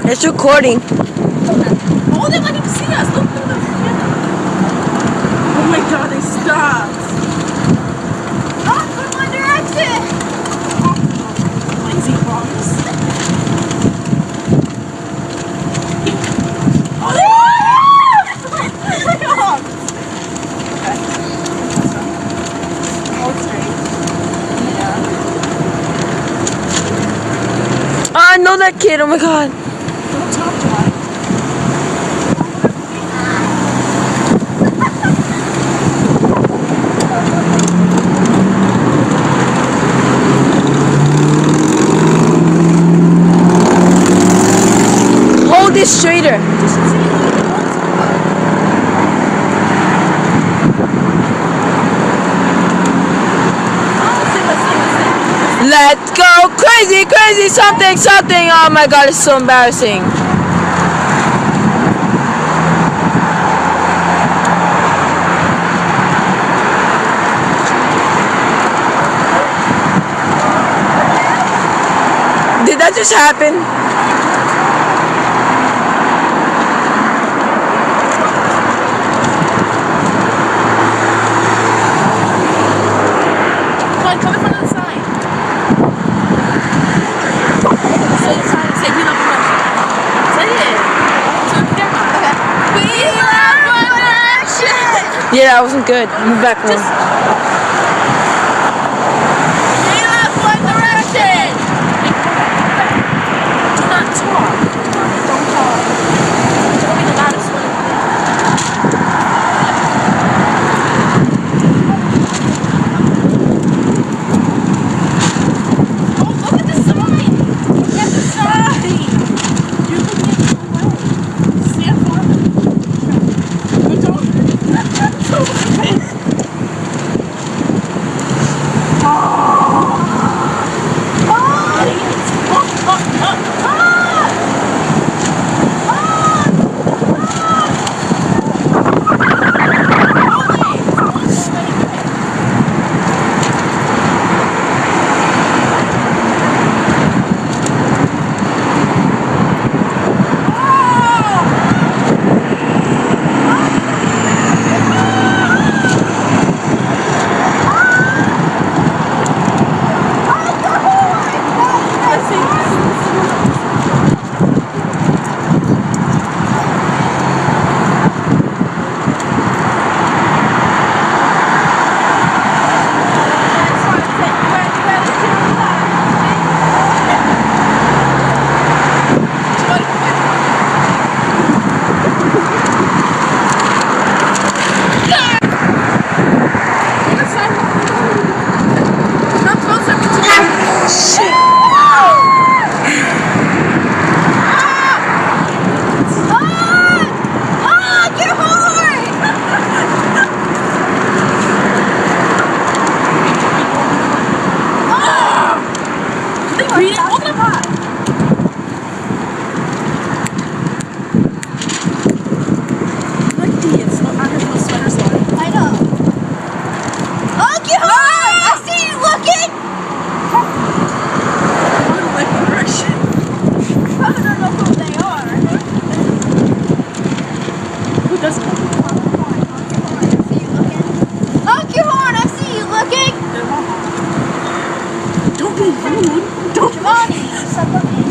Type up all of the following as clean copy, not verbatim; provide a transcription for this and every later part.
It's recording. Oh, they let him see us. Look through the window. Oh my god, they stopped. Oh, from One Direction. Lazy bums. Oh, they okay. Oh, it's great. Yeah. Oh, I know that kid. Oh my god. Don't talk to him. Hold this straighter. Let's go crazy, crazy, something, something. Oh my god, it's so embarrassing. Did that just happen? Come on, come in front of the sign. Say the sign. Say we love One Direction. Say it. To the camera. Okay. We love One Direction. Yeah, that wasn't good. Move back one. We love One Direction. Do not talk. Don't talk. Don't be the loudest one. Oh, look at the sign. Look at the sign. You're looking at the way. Stand for it. But don't. Don't open. Read it. Open up high. Like idiots. I have no sweaters on. I know. Oh, get home! I see you looking! One Direction. I don't know who they are. Who doesn't know? Honk your horn, I see you looking! Don't be rude. Don't. Giovanni, stop looking.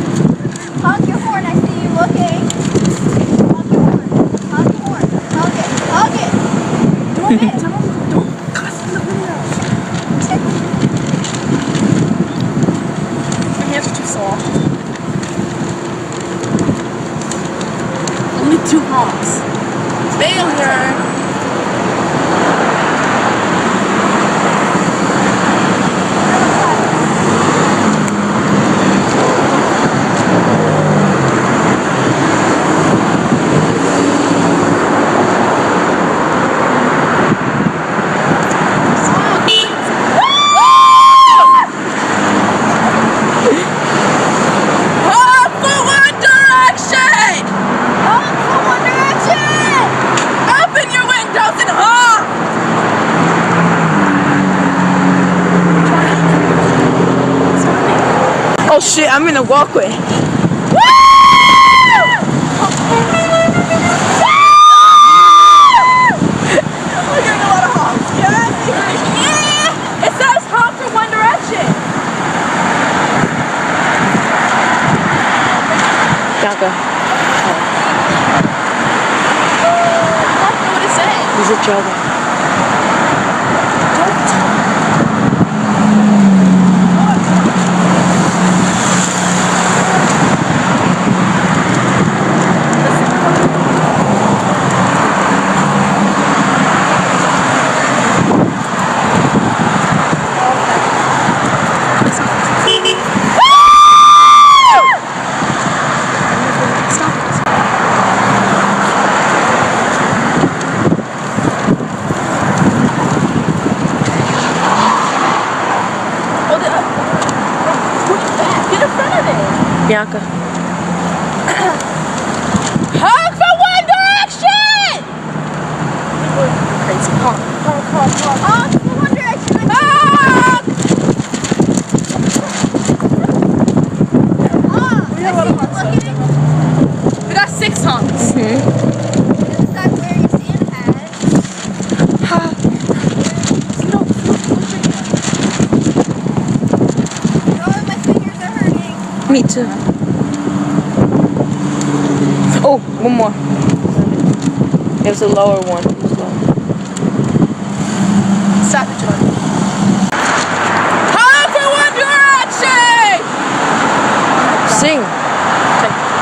Honk your horn, I see you looking. Honk your horn. Honk your horn. Honk it. Honk it. Don't cuss in the video. My hands are too soft. Only 2 honks. Failure. Oh shit, I'm in a walkway. Woo! Is it Joe? Bianca. Honk for One Direction! Crazy. Honk. Honk for One Direction. Honk! We have a lot of honks, We got 6 honks. Stop wearing Santa hats. Oh, my fingers are hurting. Me too. Oh, one more. It was a lower one. It was low. Stop it, Jordan. Honk for One Direction! Sing.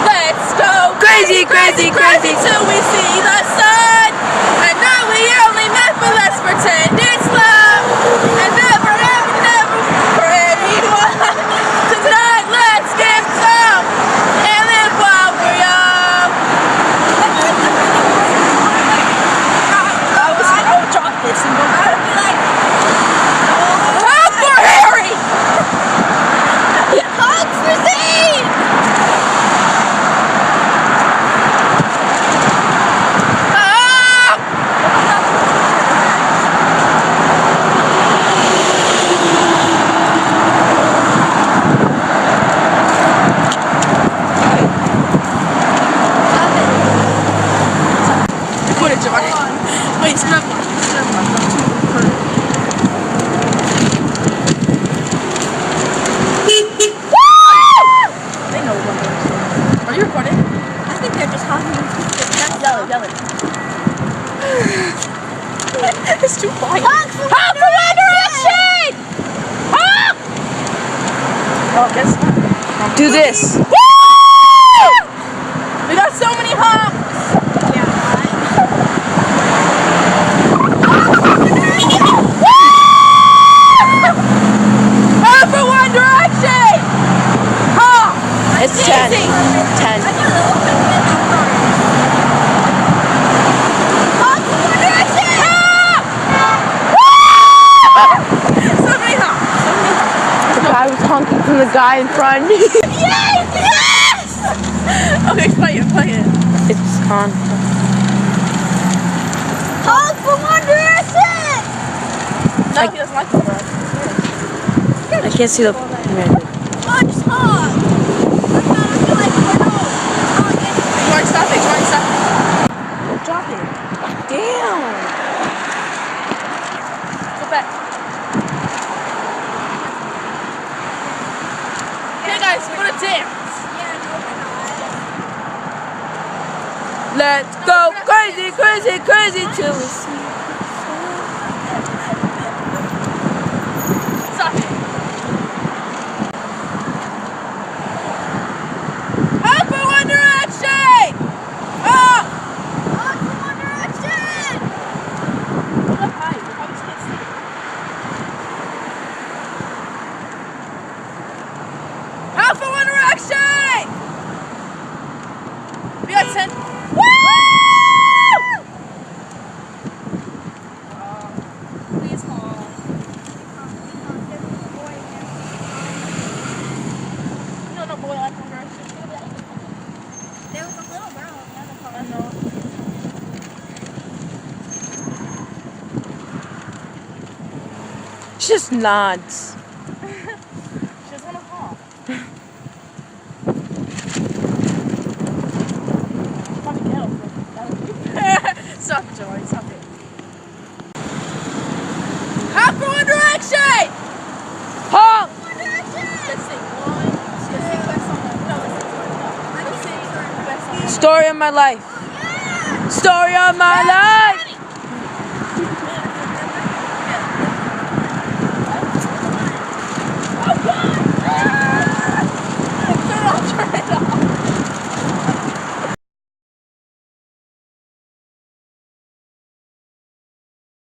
Let's go Crazy, crazy, crazy. till we see the sun. I know we only met, but let's pretend it's love. And never, ever, never for anyone. Tonight, let's get some and live while we're young. I would drop this and go back and be like, Honk for Harry! Honk for Zane! Wait, stop. They know what I'm doing. Are you recording? I think they're just honking. Yell it. It's too quiet. Honk for Honk for One Direction! Honk! Oh, guess what? Do this. Woo! We got so many honks. Honk for One Direction! Honk! It's 10. Easy. 10. Honk for One Direction! So many honks. The guy was honking from the guy in front. Yes! Okay, play it. It's on. Honk for One Direction! No, he doesn't like the word. I can't see the. Oh, just honk! I'm not feel like we're honking. Jordan, stop it. Drop it. Damn. Go back. Okay, guys, we're gonna dance. Let's go crazy, crazy, crazy till we see. Stop it. Honk for One Direction! Honk! Honk for One Direction! Look up high. You probably can't see it. Honk for One Direction! We got 10. Woo! Please honk. You know no boy like One Direction. There was a little girl in the other car. I know. She just nods. She doesn't want to honk. Fucking hell. Stop it, Joey. Stop it. Honk for One Direction! Honk! One Direction! Let's sing one. Let's sing the best song. No, let's sing one. No. Let's sing the best song. Story of my life. Yeah! Story of my life.